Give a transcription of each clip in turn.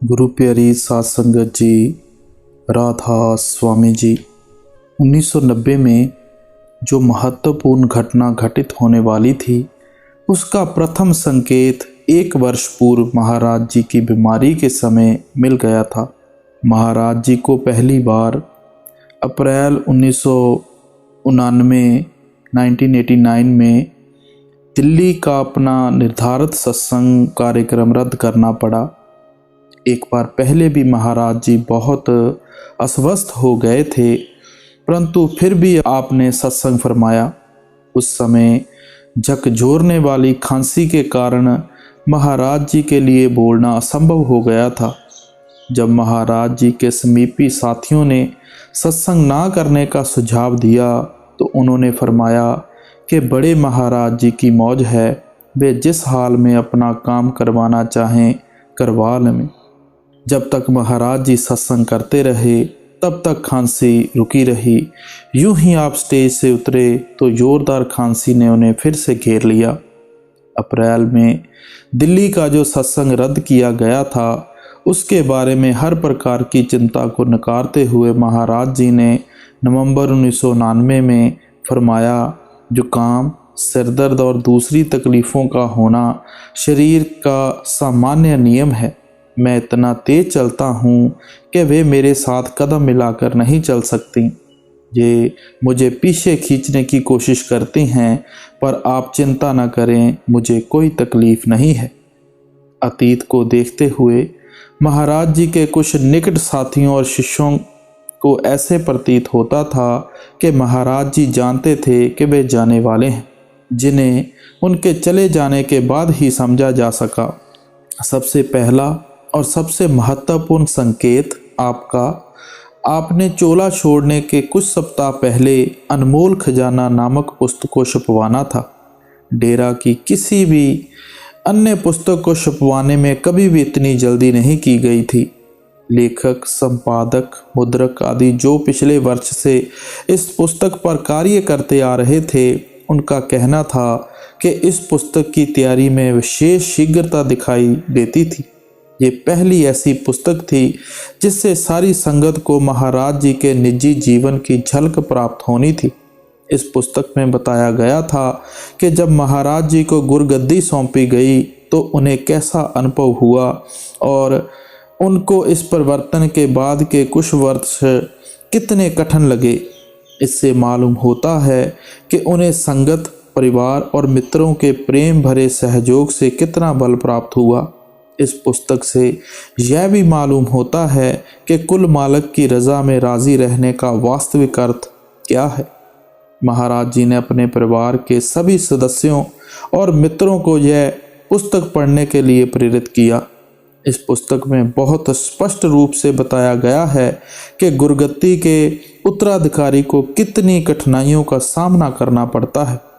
गुरु प्यारी साध संगत जी, राधा स्वामी जी। 1990 में जो महत्वपूर्ण घटना घटित होने वाली थी, उसका प्रथम संकेत 1 वर्ष पूर्व महाराज जी की बीमारी के समय मिल गया था। महाराज जी को पहली बार अप्रैल 1989 में दिल्ली का अपना निर्धारित सत्संग कार्यक्रम रद्द करना पड़ा। एक बार पहले भी महाराज जी बहुत अस्वस्थ हो गए थे, परंतु फिर भी आपने सत्संग फरमाया। उस समय झकझोरने वाली खांसी के कारण महाराज जी के लिए बोलना असंभव हो गया था। जब महाराज जी के समीपी साथियों ने सत्संग ना करने का सुझाव दिया तो उन्होंने फरमाया कि बड़े महाराज जी की मौज है, वे जिस हाल में अपना काम करवाना चाहें करवा लें। जब तक महाराज जी सत्संग करते रहे तब तक खांसी रुकी रही। यूं ही आप स्टेज से उतरे तो जोरदार खांसी ने उन्हें फिर से घेर लिया। अप्रैल में दिल्ली का जो सत्संग रद्द किया गया था, उसके बारे में हर प्रकार की चिंता को नकारते हुए महाराज जी ने नवंबर 1999 में फरमाया, जुकाम, सिरदर्द और दूसरी तकलीफ़ों का होना शरीर का सामान्य नियम है। मैं इतना तेज चलता हूँ कि वे मेरे साथ कदम मिलाकर नहीं चल सकती। ये मुझे पीछे खींचने की कोशिश करती हैं, पर आप चिंता न करें, मुझे कोई तकलीफ़ नहीं है। अतीत को देखते हुए महाराज जी के कुछ निकट साथियों और शिष्यों को ऐसे प्रतीत होता था कि महाराज जी जानते थे कि वे जाने वाले हैं, जिन्हें उनके चले जाने के बाद ही समझा जा सका। सबसे पहला और सबसे महत्वपूर्ण संकेत आपने चोला छोड़ने के कुछ सप्ताह पहले अनमोल खजाना नामक पुस्तक को छपवाना था। डेरा की किसी भी अन्य पुस्तक को छपवाने में कभी भी इतनी जल्दी नहीं की गई थी। लेखक, संपादक, मुद्रक आदि जो पिछले वर्ष से इस पुस्तक पर कार्य करते आ रहे थे, उनका कहना था कि इस पुस्तक की तैयारी में विशेष शीघ्रता दिखाई देती थी। ये पहली ऐसी पुस्तक थी जिससे सारी संगत को महाराज जी के निजी जीवन की झलक प्राप्त होनी थी। इस पुस्तक में बताया गया था कि जब महाराज जी को गुरगद्दी सौंपी गई तो उन्हें कैसा अनुभव हुआ और उनको इस परिवर्तन के बाद के कुछ वर्ष कितने कठिन लगे। इससे मालूम होता है कि उन्हें संगत, परिवार और मित्रों के प्रेम भरे सहयोग से कितना बल प्राप्त हुआ। इस पुस्तक से यह भी मालूम होता है कि कुल मालिक की रज़ा में राज़ी रहने का वास्तविक अर्थ क्या है। महाराज जी ने अपने परिवार के सभी सदस्यों और मित्रों को यह पुस्तक पढ़ने के लिए प्रेरित किया। इस पुस्तक में बहुत स्पष्ट रूप से बताया गया है कि गुरगद्दी के उत्तराधिकारी को कितनी कठिनाइयों का सामना करना पड़ता है।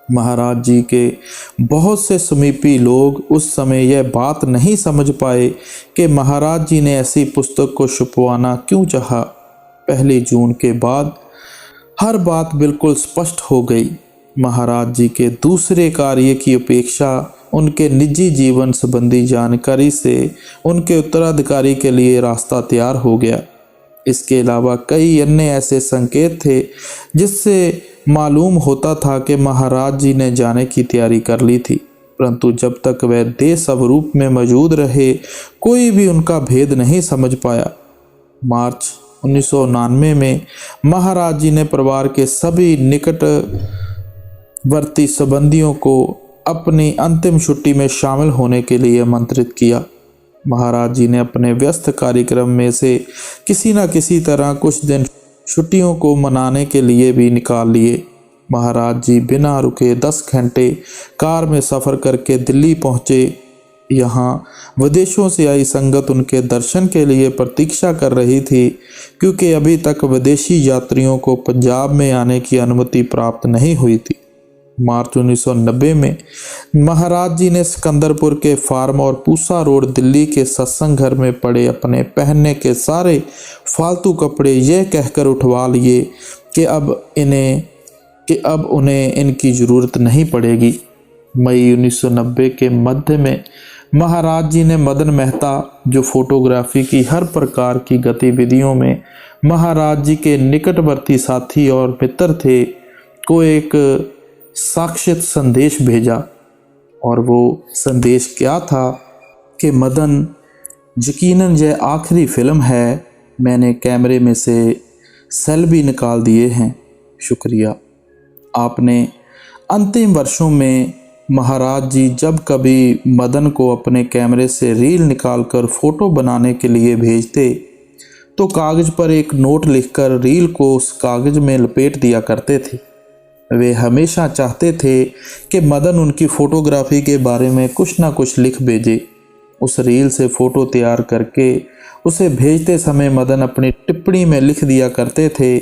महाराज जी के बहुत से समीपी लोग उस समय यह बात नहीं समझ पाए कि महाराज जी ने ऐसी पुस्तक को छपवाना क्यों चाहा। 1 जून के बाद हर बात बिल्कुल स्पष्ट हो गई। महाराज जी के दूसरे कार्य की अपेक्षा उनके निजी जीवन संबंधी जानकारी से उनके उत्तराधिकारी के लिए रास्ता तैयार हो गया। इसके अलावा कई अन्य ऐसे संकेत थे जिससे मालूम होता था कि महाराज जी ने जाने की तैयारी कर ली थी, परंतु जब तक वह देह स्वरूप में मौजूद रहे कोई भी उनका भेद नहीं समझ पाया। मार्च 1999 में महाराज जी ने परिवार के सभी निकटवर्ती संबंधियों को अपनी अंतिम छुट्टी में शामिल होने के लिए आमंत्रित किया। महाराज जी ने अपने व्यस्त कार्यक्रम में से किसी न किसी तरह कुछ दिन छुट्टियों को मनाने के लिए भी निकाल लिए। महाराज जी बिना रुके 10 घंटे कार में सफ़र करके दिल्ली पहुँचे। यहाँ विदेशों से आई संगत उनके दर्शन के लिए प्रतीक्षा कर रही थी, क्योंकि अभी तक विदेशी यात्रियों को पंजाब में आने की अनुमति प्राप्त नहीं हुई थी। मार्च 1990 में महाराज जी ने सिकंदरपुर के फार्म और पूसा रोड दिल्ली के सत्संग घर में पड़े अपने पहनने के सारे फालतू कपड़े यह कहकर उठवा लिए कि अब उन्हें इनकी ज़रूरत नहीं पड़ेगी। मई 1990 के मध्य में महाराज जी ने मदन मेहता, जो फोटोग्राफी की हर प्रकार की गतिविधियों में महाराज जी के निकटवर्ती साथी और मित्र थे, को एक साक्षात संदेश भेजा। और वो संदेश क्या था कि मदन, यकीनन यह आखिरी फिल्म है, मैंने कैमरे में से सेल भी निकाल दिए हैं, शुक्रिया। आपने अंतिम वर्षों में महाराज जी जब कभी मदन को अपने कैमरे से रील निकालकर फ़ोटो बनाने के लिए भेजते तो कागज़ पर एक नोट लिखकर रील को उस कागज़ में लपेट दिया करते थे। वे हमेशा चाहते थे कि मदन उनकी फ़ोटोग्राफी के बारे में कुछ ना कुछ लिख भेजे। उस रील से फ़ोटो तैयार करके उसे भेजते समय मदन अपनी टिप्पणी में लिख दिया करते थे।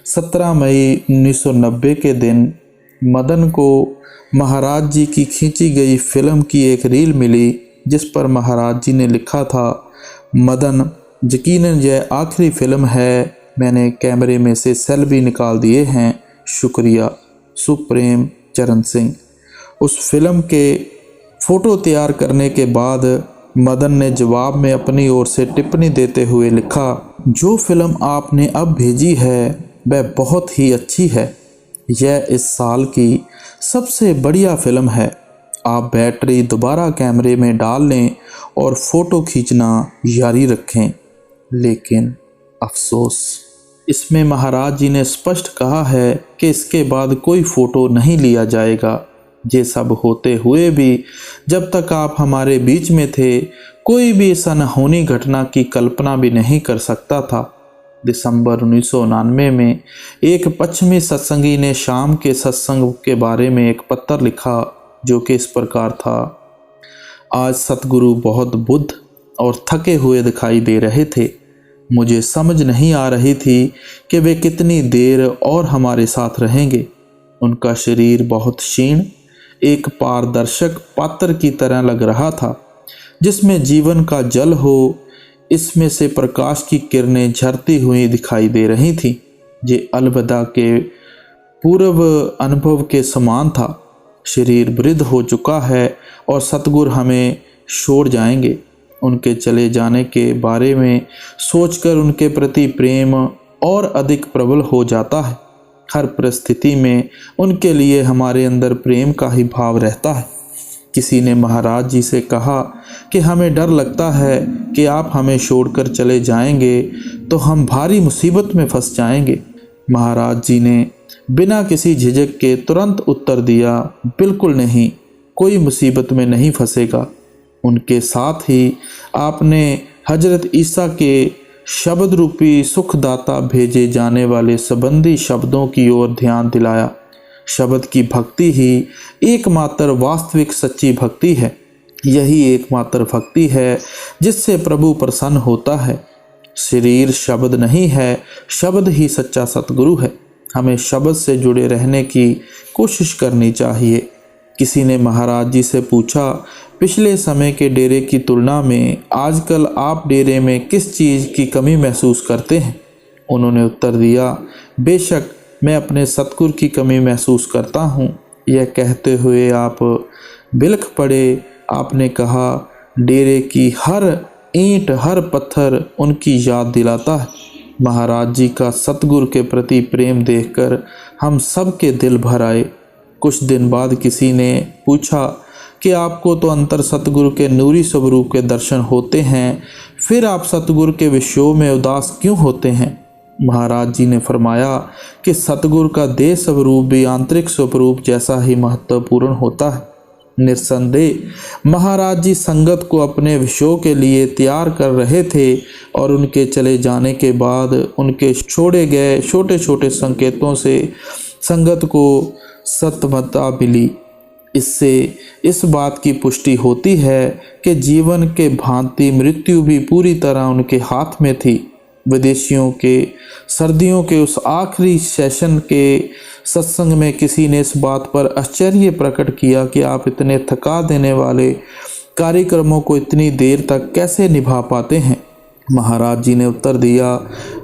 17 मई 1990 के दिन मदन को महाराज जी की खींची गई फिल्म की एक रील मिली, जिस पर महाराज जी ने लिखा था, मदन, यकीनन यह आखिरी फिल्म है, मैंने कैमरे में से सेल भी निकाल दिए हैं, शुक्रिया, सुप्रेम चरण सिंह। उस फिल्म के फ़ोटो तैयार करने के बाद मदन ने जवाब में अपनी ओर से टिप्पणी देते हुए लिखा, जो फिल्म आपने अब भेजी है वह बहुत ही अच्छी है। यह इस साल की सबसे बढ़िया फिल्म है। आप बैटरी दोबारा कैमरे में डाल लें और फ़ोटो खींचना जारी रखें। लेकिन अफसोस, इसमें महाराज जी ने स्पष्ट कहा है कि इसके बाद कोई फ़ोटो नहीं लिया जाएगा। ये सब होते हुए भी जब तक आप हमारे बीच में थे, कोई भी इस अनहोनी घटना की कल्पना भी नहीं कर सकता था। दिसंबर 1999 में एक पश्चिमी सत्संगी ने शाम के सत्संग के बारे में एक पत्र लिखा, जो कि इस प्रकार था, आज सतगुरु बहुत बुद्ध और थके हुए दिखाई दे रहे थे। मुझे समझ नहीं आ रही थी कि वे कितनी देर और हमारे साथ रहेंगे। उनका शरीर बहुत क्षीण, एक पारदर्शक पात्र की तरह लग रहा था, जिसमें जीवन का जल हो। इसमें से प्रकाश की किरणें झरती हुई दिखाई दे रही थी। ये अलविदा के पूर्व अनुभव के समान था। शरीर वृद्ध हो चुका है और सतगुरु हमें छोड़ जाएंगे। उनके चले जाने के बारे में सोचकर उनके प्रति प्रेम और अधिक प्रबल हो जाता है। हर परिस्थिति में उनके लिए हमारे अंदर प्रेम का ही भाव रहता है। किसी ने महाराज जी से कहा कि हमें डर लगता है कि आप हमें छोड़कर चले जाएंगे तो हम भारी मुसीबत में फंस जाएंगे। महाराज जी ने बिना किसी झिझक के तुरंत उत्तर दिया, बिल्कुल नहीं, कोई मुसीबत में नहीं फंसेगा। उनके साथ ही आपने हजरत ईसा के शब्द रूपी सुखदाता भेजे जाने वाले संबंधी शब्दों की ओर ध्यान दिलाया। शब्द की भक्ति ही एकमात्र वास्तविक सच्ची भक्ति है। यही एकमात्र भक्ति है जिससे प्रभु प्रसन्न होता है। शरीर शब्द नहीं है, शब्द ही सच्चा सतगुरु है। हमें शब्द से जुड़े रहने की कोशिश करनी चाहिए। किसी ने महाराज जी से पूछा, पिछले समय के डेरे की तुलना में आजकल आप डेरे में किस चीज़ की कमी महसूस करते हैं? उन्होंने उत्तर दिया, बेशक मैं अपने सतगुरु की कमी महसूस करता हूँ। यह कहते हुए आप बिलख पड़े। आपने कहा, डेरे की हर ईंट, हर पत्थर उनकी याद दिलाता है। महाराज जी का सतगुरु के प्रति प्रेम देखकर हम सब के दिल भर आए। कुछ दिन बाद किसी ने पूछा कि आपको तो अंतर सतगुरु के नूरी स्वरूप के दर्शन होते हैं, फिर आप सतगुरु के विषयों में उदास क्यों होते हैं? महाराज जी ने फरमाया कि सतगुरु का देह स्वरूप भी आंतरिक स्वरूप जैसा ही महत्वपूर्ण होता है। निस्संदेह महाराज जी संगत को अपने विषयों के लिए तैयार कर रहे थे और उनके चले जाने के बाद उनके छोड़े गए छोटे छोटे संकेतों से संगत को सत्वता मिली। इससे इस बात की पुष्टि होती है कि जीवन के भांति मृत्यु भी पूरी तरह उनके हाथ में थी। विदेशियों के सर्दियों के उस आखिरी सेशन के सत्संग में किसी ने इस बात पर आश्चर्य प्रकट किया कि आप इतने थका देने वाले कार्यक्रमों को इतनी देर तक कैसे निभा पाते हैं। महाराज जी ने उत्तर दिया,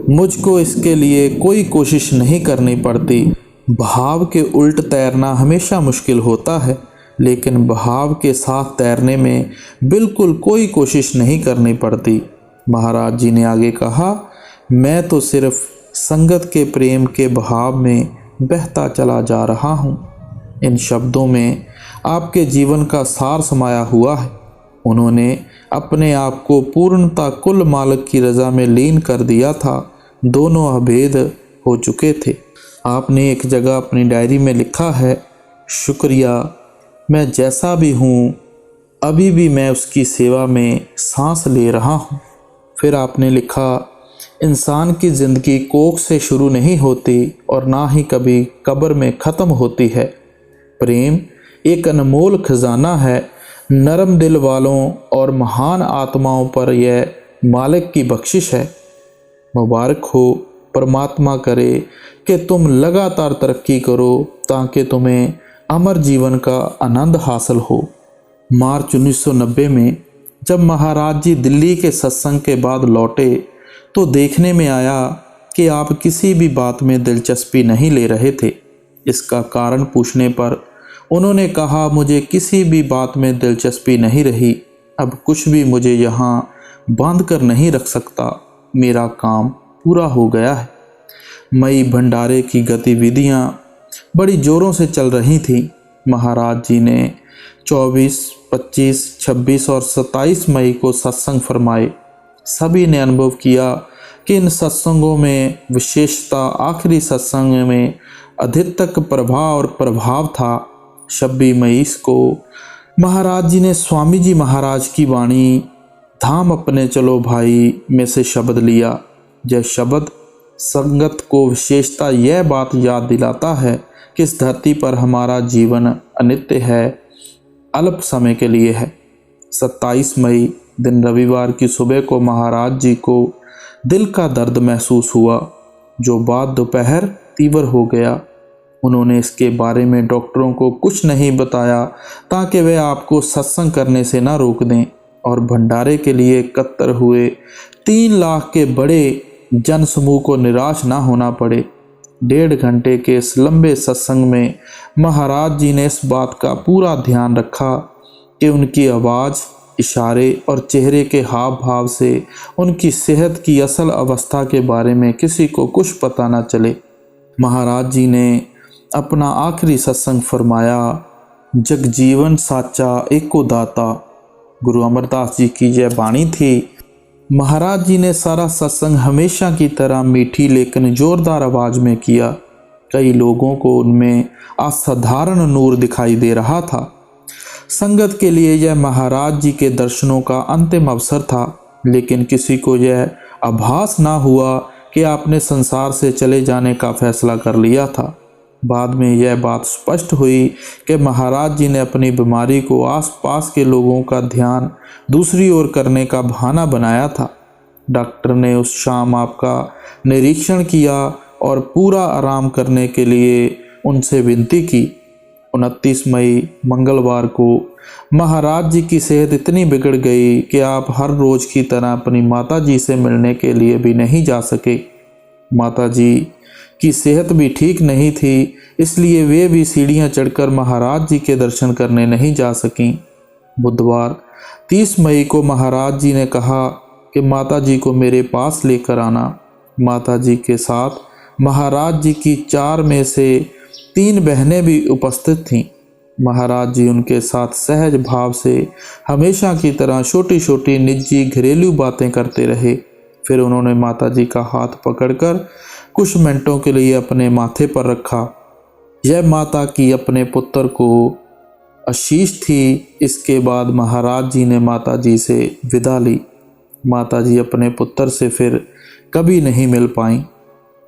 मुझको इसके लिए कोई कोशिश नहीं करनी पड़ती। भाव के उल्ट तैरना हमेशा मुश्किल होता है। लेकिन बहाव के साथ तैरने में बिल्कुल कोई कोशिश नहीं करनी पड़ती। महाराज जी ने आगे कहा, मैं तो सिर्फ संगत के प्रेम के बहाव में बहता चला जा रहा हूँ। इन शब्दों में आपके जीवन का सार समाया हुआ है। उन्होंने अपने आप को पूर्णता कुल मालिक की रज़ा में लीन कर दिया था। दोनों अभेद हो चुके थे। आपने एक जगह अपनी डायरी में लिखा है, शुक्रिया, मैं जैसा भी हूँ अभी भी मैं उसकी सेवा में सांस ले रहा हूँ। फिर आपने लिखा, इंसान की ज़िंदगी कोख से शुरू नहीं होती और ना ही कभी कब्र में ख़त्म होती है। प्रेम एक अनमोल खजाना है। नरम दिल वालों और महान आत्माओं पर यह मालिक की बख्शिश है। मुबारक हो, परमात्मा करे कि तुम लगातार तरक्की करो ताकि तुम्हें अमर जीवन का आनंद हासिल हो। मार्च 1990 में जब महाराज जी दिल्ली के सत्संग के बाद लौटे तो देखने में आया कि आप किसी भी बात में दिलचस्पी नहीं ले रहे थे। इसका कारण पूछने पर उन्होंने कहा, मुझे किसी भी बात में दिलचस्पी नहीं रही। अब कुछ भी मुझे यहाँ बांध कर नहीं रख सकता। मेरा काम पूरा हो गया है। मई भंडारे की गतिविधियाँ बड़ी ज़ोरों से चल रही थीं। महाराज जी ने 24, 25, 26 और 27 मई को सत्संग फरमाए। सभी ने अनुभव किया कि इन सत्संगों में विशेषता आखिरी सत्संग में अधिक प्रभाव और प्रभाव था। 26 मई को महाराज जी ने स्वामी जी महाराज की वाणी धाम अपने चलो भाई में से शब्द लिया। यह शब्द संगत को विशेषता यह बात याद दिलाता है कि इस धरती पर हमारा जीवन अनित्य है, अल्प समय के लिए है। 27 मई दिन रविवार की सुबह को महाराज जी को दिल का दर्द महसूस हुआ, जो बाद दोपहर तीव्र हो गया। उन्होंने इसके बारे में डॉक्टरों को कुछ नहीं बताया ताकि वे आपको सत्संग करने से ना रोक दें और भंडारे के लिए एकत्र हुए 3 लाख के बड़े जनसमूह को निराश ना होना पड़े। 1.5 घंटे के इस लंबे सत्संग में महाराज जी ने इस बात का पूरा ध्यान रखा कि उनकी आवाज़, इशारे और चेहरे के हाव भाव से उनकी सेहत की असल अवस्था के बारे में किसी को कुछ पता न चले। महाराज जी ने अपना आखिरी सत्संग फरमाया, जगजीवन साचा एको दाता। गुरु अमरदास जी की यह वाणी थी। महाराज जी ने सारा सत्संग हमेशा की तरह मीठी लेकिन जोरदार आवाज़ में किया। कई लोगों को उनमें असाधारण नूर दिखाई दे रहा था। संगत के लिए यह महाराज जी के दर्शनों का अंतिम अवसर था, लेकिन किसी को यह आभास ना हुआ कि आपने संसार से चले जाने का फैसला कर लिया था। बाद में यह बात स्पष्ट हुई कि महाराज जी ने अपनी बीमारी को आसपास के लोगों का ध्यान दूसरी ओर करने का बहाना बनाया था। डॉक्टर ने उस शाम आपका निरीक्षण किया और पूरा आराम करने के लिए उनसे विनती की। 29 मई मंगलवार को महाराज जी की सेहत इतनी बिगड़ गई कि आप हर रोज़ की तरह अपनी माता जी से मिलने के लिए भी नहीं जा सके। माता जी की सेहत भी ठीक नहीं थी, इसलिए वे भी सीढ़ियां चढ़कर महाराज जी के दर्शन करने नहीं जा सकीं। बुधवार 30 मई को महाराज जी ने कहा कि माता जी को मेरे पास लेकर आना। माता जी के साथ महाराज जी की 4 में से 3 बहनें भी उपस्थित थीं। महाराज जी उनके साथ सहज भाव से हमेशा की तरह छोटी छोटी निजी घरेलू बातें करते रहे। फिर उन्होंने माता जी का हाथ पकड़कर कुछ मिनटों के लिए अपने माथे पर रखा। यह माता की अपने पुत्र को आशीष थी। इसके बाद महाराज जी ने माता जी से विदा ली। माता जी अपने पुत्र से फिर कभी नहीं मिल पाईं।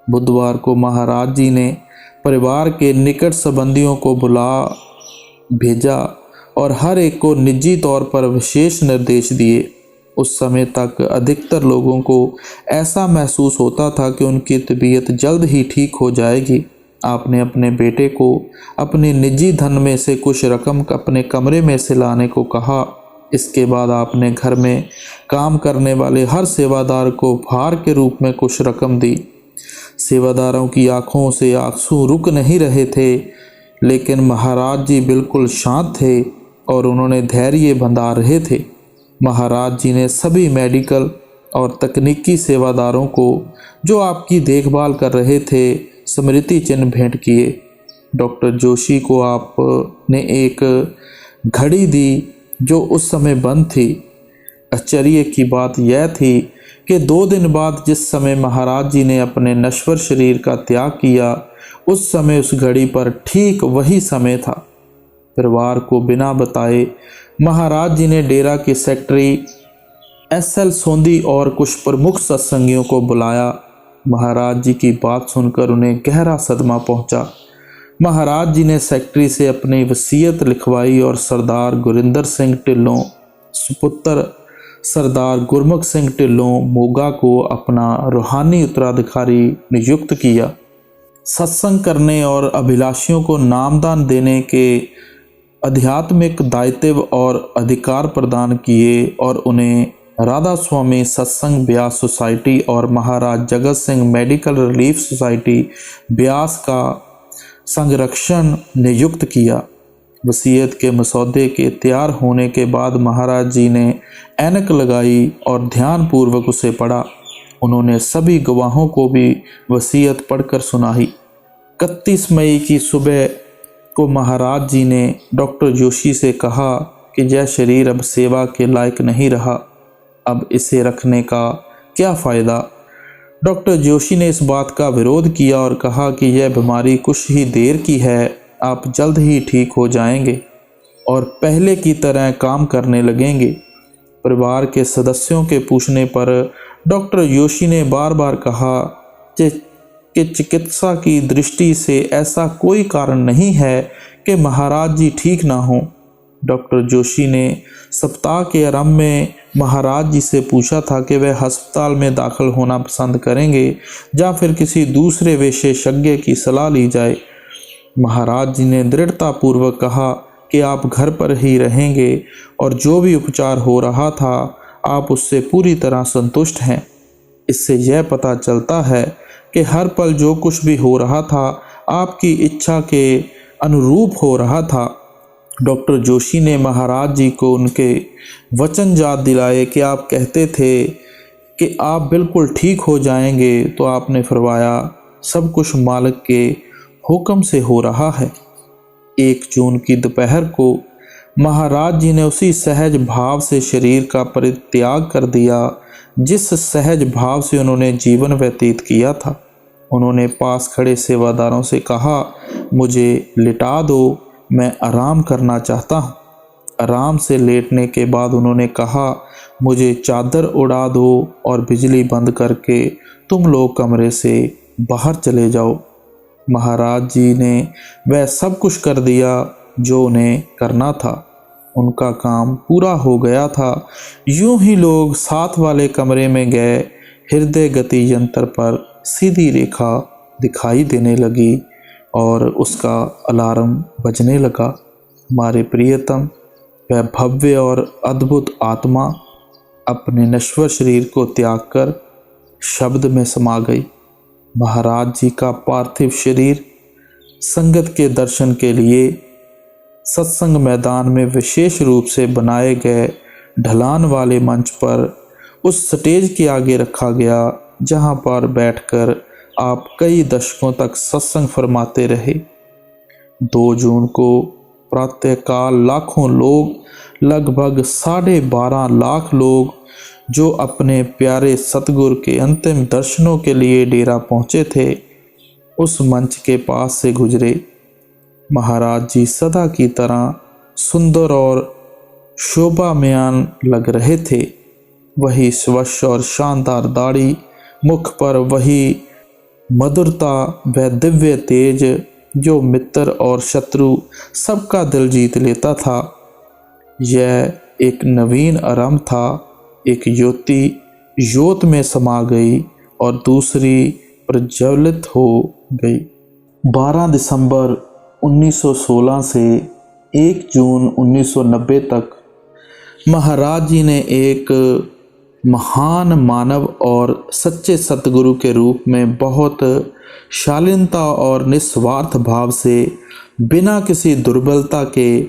बुधवार को महाराज जी ने परिवार के निकट संबंधियों को बुला भेजा और हर एक को निजी तौर पर विशेष निर्देश दिए। उस समय तक अधिकतर लोगों को ऐसा महसूस होता था कि उनकी तबीयत जल्द ही ठीक हो जाएगी। आपने अपने बेटे को अपने निजी धन में से कुछ रकम अपने कमरे में से लाने को कहा। इसके बाद आपने घर में काम करने वाले हर सेवादार को उपहार के रूप में कुछ रकम दी। सेवादारों की आंखों से आंसू रुक नहीं रहे थे। लेकिन महाराज जी बिल्कुल शांत थे और उन्होंने धैर्य बंधा रहे थे। महाराज जी ने सभी मेडिकल और तकनीकी सेवादारों को जो आपकी देखभाल कर रहे थे स्मृति चिन्ह भेंट किए। डॉक्टर जोशी को आपने एक घड़ी दी जो उस समय बंद थी। आश्चर्य की बात यह थी कि 2 दिन बाद जिस समय महाराज जी ने अपने नश्वर शरीर का त्याग किया, उस समय उस घड़ी पर ठीक वही समय था। परिवार को बिना बताए महाराज जी ने डेरा के सेक्रेटरी SL सोंदी और कुछ प्रमुख सत्संगियों को बुलाया। महाराज जी की बात सुनकर उन्हें गहरा सदमा पहुंचा। महाराज जी ने सेक्रेटरी से अपनी वसीयत लिखवाई और सरदार गुरिंदर सिंह ढिल्लों सुपुत्र सरदार गुरमुख सिंह ढिल्लों मोगा को अपना रूहानी उत्तराधिकारी नियुक्त किया। सत्संग करने और अभिलाषियों को नामदान देने के आध्यात्मिक दायित्व और अधिकार प्रदान किए और उन्हें राधा स्वामी सत्संग ब्यास सोसाइटी और महाराज Jagat Singh medical relief society Beas का संरक्षण नियुक्त किया। वसीयत के मसौदे के तैयार होने के बाद महाराज जी ने ऐनक लगाई और ध्यानपूर्वक उसे पढ़ा। उन्होंने सभी गवाहों को भी वसीयत पढ़कर सुनाई। 31 मई की सुबह को महाराज जी ने डॉक्टर जोशी से कहा कि यह शरीर अब सेवा के लायक नहीं रहा, अब इसे रखने का क्या फ़ायदा। डॉक्टर जोशी ने इस बात का विरोध किया और कहा कि यह बीमारी कुछ ही देर की है, आप जल्द ही ठीक हो जाएंगे और पहले की तरह काम करने लगेंगे। परिवार के सदस्यों के पूछने पर डॉक्टर जोशी ने बार बार कहा कि चिकित्सा की दृष्टि से ऐसा कोई कारण नहीं है कि महाराज जी ठीक ना हों। डॉक्टर जोशी ने सप्ताह के आरंभ में महाराज जी से पूछा था कि वह अस्पताल में दाखिल होना पसंद करेंगे या फिर किसी दूसरे विशेषज्ञ की सलाह ली जाए। महाराज जी ने दृढ़तापूर्वक कहा कि आप घर पर ही रहेंगे और जो भी उपचार हो रहा था आप उससे पूरी तरह संतुष्ट हैं। इससे यह पता चलता है कि हर पल जो कुछ भी हो रहा था आपकी इच्छा के अनुरूप हो रहा था। डॉक्टर जोशी ने महाराज जी को उनके वचन याद दिलाए कि आप कहते थे कि आप बिल्कुल ठीक हो जाएंगे, तो आपने फरमाया सब कुछ मालिक के हुक्म से हो रहा है। 1 जून की दोपहर को महाराज जी ने उसी सहज भाव से शरीर का परित्याग कर दिया जिस सहज भाव से उन्होंने जीवन व्यतीत किया था। उन्होंने पास खड़े सेवादारों से कहा, मुझे लिटा दो, मैं आराम करना चाहता हूँ। आराम से लेटने के बाद उन्होंने कहा, मुझे चादर उड़ा दो और बिजली बंद करके तुम लोग कमरे से बाहर चले जाओ। महाराज जी ने वह सब कुछ कर दिया जो उन्हें करना था। उनका काम पूरा हो गया था। यूं ही लोग साथ वाले कमरे में गए। हृदय गति यंत्र पर सीधी रेखा दिखाई देने लगी और उसका अलार्म बजने लगा। हमारे प्रियतम, वह भव्य और अद्भुत आत्मा अपने नश्वर शरीर को त्याग कर शब्द में समा गई। महाराज जी का पार्थिव शरीर संगत के दर्शन के लिए सत्संग मैदान में विशेष रूप से बनाए गए ढलान वाले मंच पर उस स्टेज के आगे रखा गया जहां पर बैठकर आप कई दशकों तक सत्संग फरमाते रहे। 2 जून को प्रातःकाल लाखों लोग, लगभग 12.5 लाख लोग जो अपने प्यारे सतगुरु के अंतिम दर्शनों के लिए डेरा पहुँचे थे, उस मंच के पास से गुजरे। महाराज जी सदा की तरह सुंदर और शोभामयान लग रहे थे। वही स्वच्छ और शानदार दाढ़ी, मुख पर वही मधुरता व दिव्य तेज जो मित्र और शत्रु सबका दिल जीत लेता था। यह एक नवीन आरंभ था। एक ज्योति योत में समा गई और दूसरी प्रज्वलित हो गई। 12 दिसंबर 1916 से 1 जून 1990 तक महाराज जी ने एक महान मानव और सच्चे सतगुरु के रूप में बहुत शालीनता और निस्वार्थ भाव से बिना किसी दुर्बलता के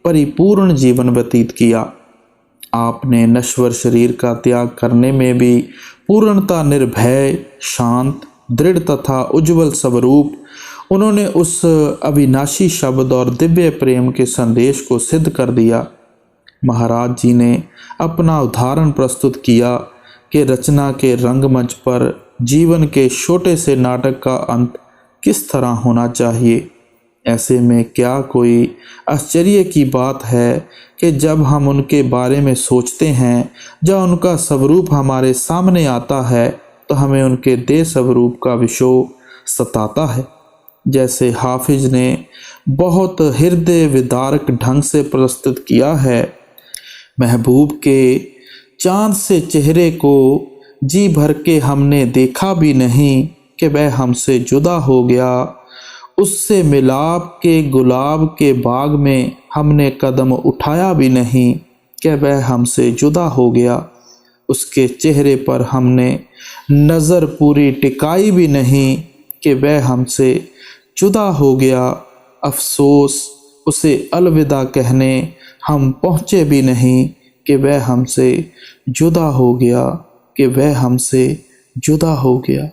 परिपूर्ण जीवन व्यतीत किया। आपने नश्वर शरीर का त्याग करने में भी पूर्णता, निर्भय, शांत, दृढ़ तथा उज्जवल स्वरूप उन्होंने उस अविनाशी शब्द और दिव्य प्रेम के संदेश को सिद्ध कर दिया। महाराज जी ने अपना उदाहरण प्रस्तुत किया कि रचना के रंगमंच पर जीवन के छोटे से नाटक का अंत किस तरह होना चाहिए। ऐसे में क्या कोई आश्चर्य की बात है कि जब हम उनके बारे में सोचते हैं, जब उनका स्वरूप हमारे सामने आता है, तो हमें उनके देह स्वरूप का विशोक सताता है। जैसे हाफिज ने बहुत हृदय विदारक ढंग से प्रस्तुत किया है, महबूब के चांद से चेहरे को जी भर के हमने देखा भी नहीं कि वह हमसे जुदा हो गया। उससे मिलाप के गुलाब के बाग में हमने कदम उठाया भी नहीं कि वह हमसे जुदा हो गया। उसके चेहरे पर हमने नज़र पूरी टिकाई भी नहीं कि वह हमसे जुदा हो गया। अफसोस, उसे अलविदा कहने हम पहुँचे भी नहीं कि वह हमसे जुदा हो गया, कि वह हमसे जुदा हो गया।